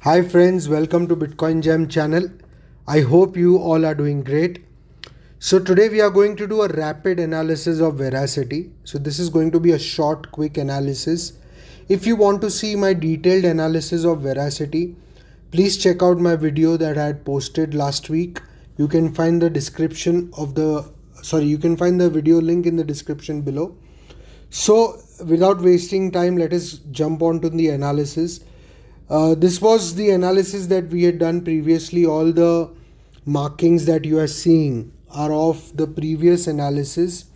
Hi friends, welcome to Bitcoin Jam channel. I hope you all are doing great. So today we are going to do a rapid analysis of Veracity. So this is going to be a short quick analysis. If you want to see my detailed analysis of Veracity, please check out my video that I had posted last week. You can find the video link in the description below. So without wasting time, let us jump on to the analysis. This was the analysis that we had done previously. All the markings that you are seeing are of the previous analysis,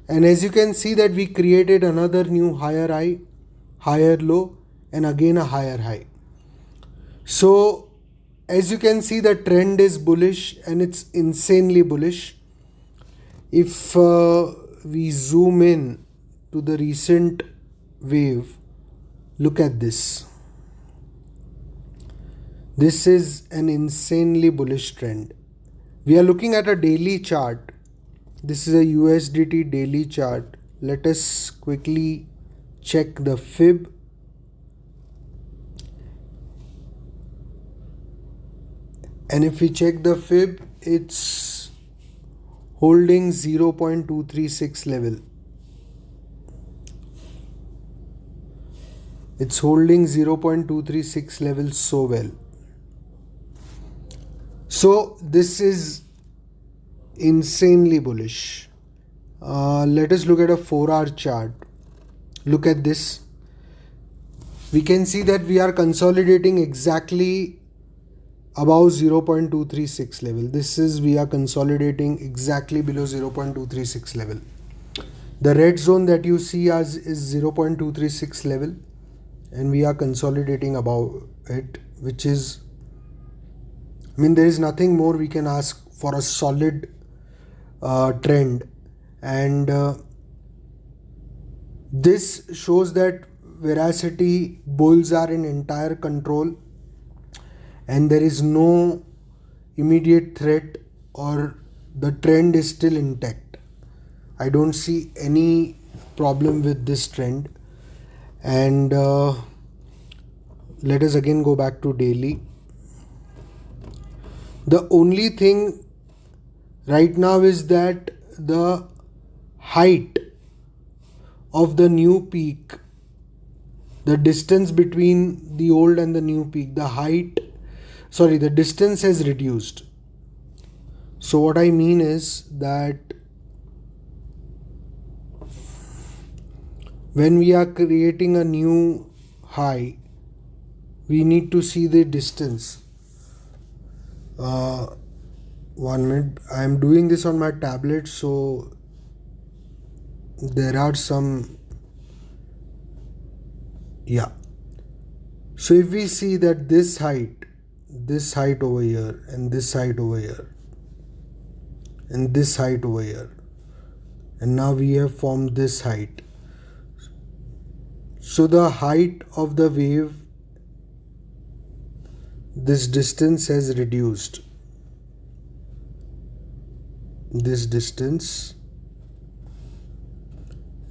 and as you can see that we created another new higher high, higher low, and again a higher high. So as you can see, the trend is bullish and it's insanely bullish. If we zoom in to the recent wave, look at this. This is an insanely bullish trend. We are looking at a daily chart. This is a USDT daily chart. Let us quickly check the fib. And if we check the fib, it's holding 0.236 level. It's holding 0.236 level so well. So this is insanely bullish. Let us look at a 4-hour chart. Look at this. We can see that we are consolidating exactly above 0.236 level. We are consolidating exactly below 0.236 level. The red zone that you see as is 0.236 level, and we are consolidating above it, which is, there is nothing more we can ask for a solid trend. And this shows that Veracity bulls are in entire control and there is no immediate threat, or the trend is still intact. I don't see any problem with this trend. And let us again go back to daily. The only thing right now is that the height of the new peak, the distance between the old and the new peak, the distance has reduced. So what I mean is that when we are creating a new high, we need to see the distance. 1 minute. I am doing this on my tablet, so there are some. Yeah. So if we see that this height over here, and this height over here, and this height over here, and now we have formed this height. So the height of the wave, this distance has reduced. This distance,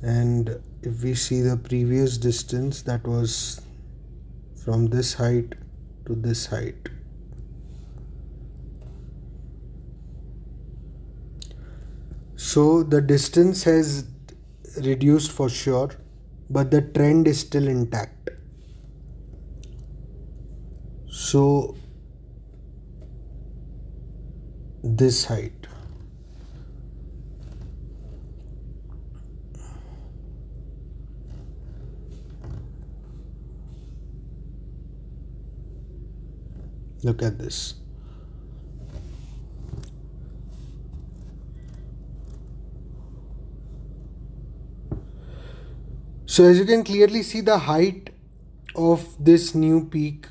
and if we see the previous distance, that was from this height to this height. So the distance has reduced for sure, but the trend is still intact. So this height, look at this. So as you can clearly see, the height of this new peak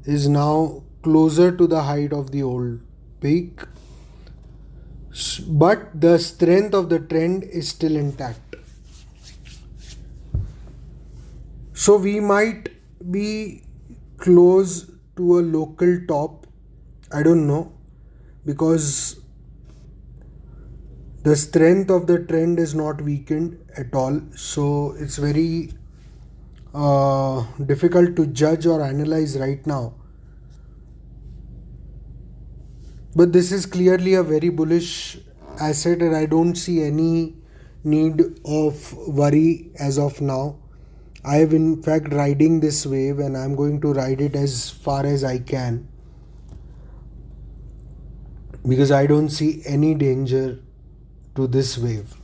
is now closer to the height of the old peak, but the strength of the trend is still intact. So we might be close to a local top. I don't know, because the strength of the trend is not weakened at all. So it's very difficult to judge or analyze right now. But this is clearly a very bullish asset, and I don't see any need of worry as of now. I am in fact riding this wave, and I'm going to ride it as far as I can, because I don't see any danger to this wave.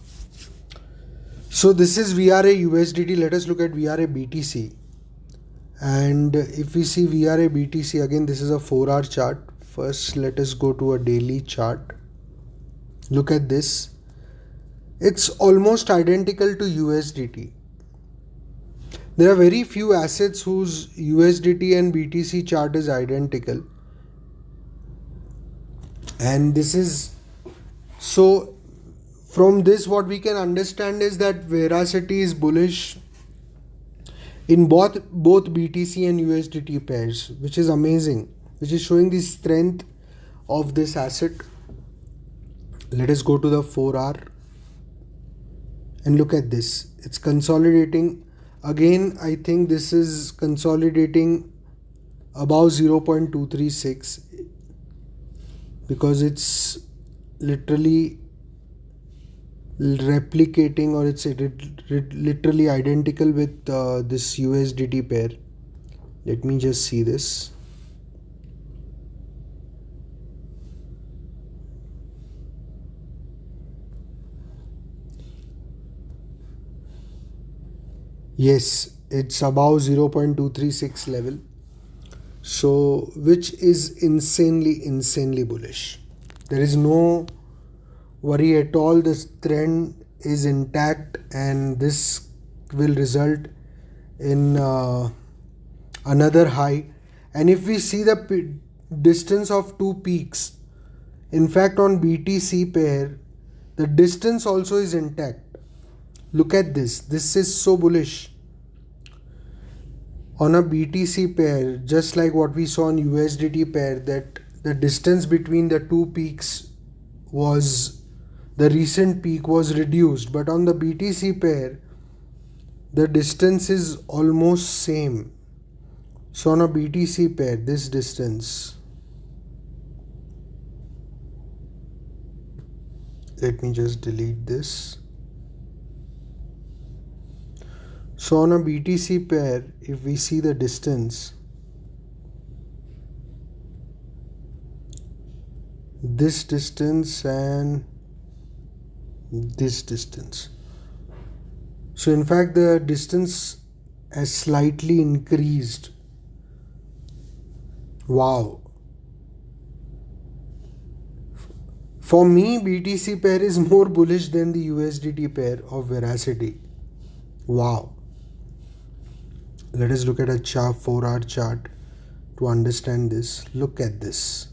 So this is VRA USDT. Let us look at VRA BTC. And if we see VRA BTC, again this is a 4-hour chart. First let us go to a daily chart. Look at this. It's almost identical to USDT. There are very few assets whose USDT and BTC chart is identical. And this is so, from this what we can understand is that Veracity is bullish in both BTC and USDT pairs, which is amazing, which is showing the strength of this asset. Let us go to the 4-hour and look at this. It's consolidating. Again, I think this is consolidating above 0.236 because it's literally replicating, or it's literally identical with this USDT pair. Let me just see this. Yes, it's above 0.236 level. So, which is insanely bullish. There is no worry at all. This trend is intact, and this will result in another high. And if we see the distance of two peaks, in fact on BTC pair, the distance also is intact. Look at this. This is so bullish. On a BTC pair, just like what we saw on USDT pair, that the distance between the two peaks was, the recent peak was reduced, but on the BTC pair the distance is almost same. So on a BTC pair, this distance, let me just delete this. So on a BTC pair, if we see the distance, this distance and this distance. So in fact the distance has slightly increased. Wow. For me, BTC pair is more bullish than the USDT pair of Veracity. Wow. Let us look at a 4-hour chart to understand this. Look at this.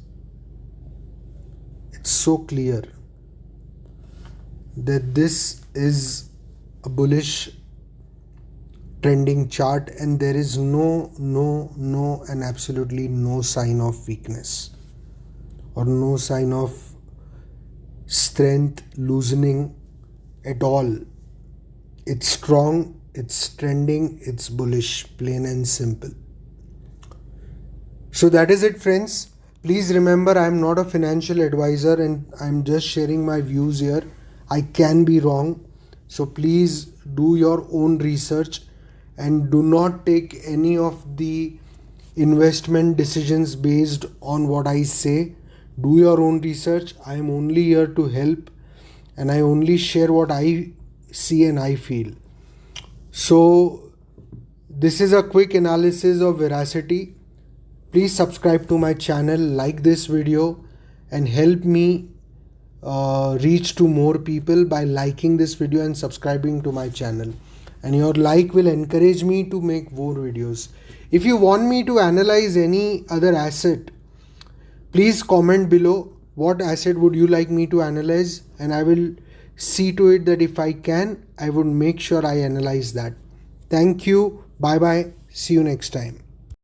It's so clear that this is a bullish trending chart, and there is no and absolutely no sign of weakness or no sign of strength loosening at all. It's strong, it's trending, it's bullish, plain and simple. So that is it, friends. Please remember, I am not a financial advisor and I'm just sharing my views here. I can be wrong. So please do your own research and do not take any of the investment decisions based on what I say. Do your own research. I am only here to help, and I only share what I see and I feel. So this is a quick analysis of Veracity. Please subscribe to my channel, like this video, and help me reach to more people by liking this video and subscribing to my channel. And your like will encourage me to make more videos. If you want me to analyze any other asset, please comment below what asset would you like me to analyze, and I will see to it that if I can, I would make sure I analyze that. Thank you. Bye bye. See you next time.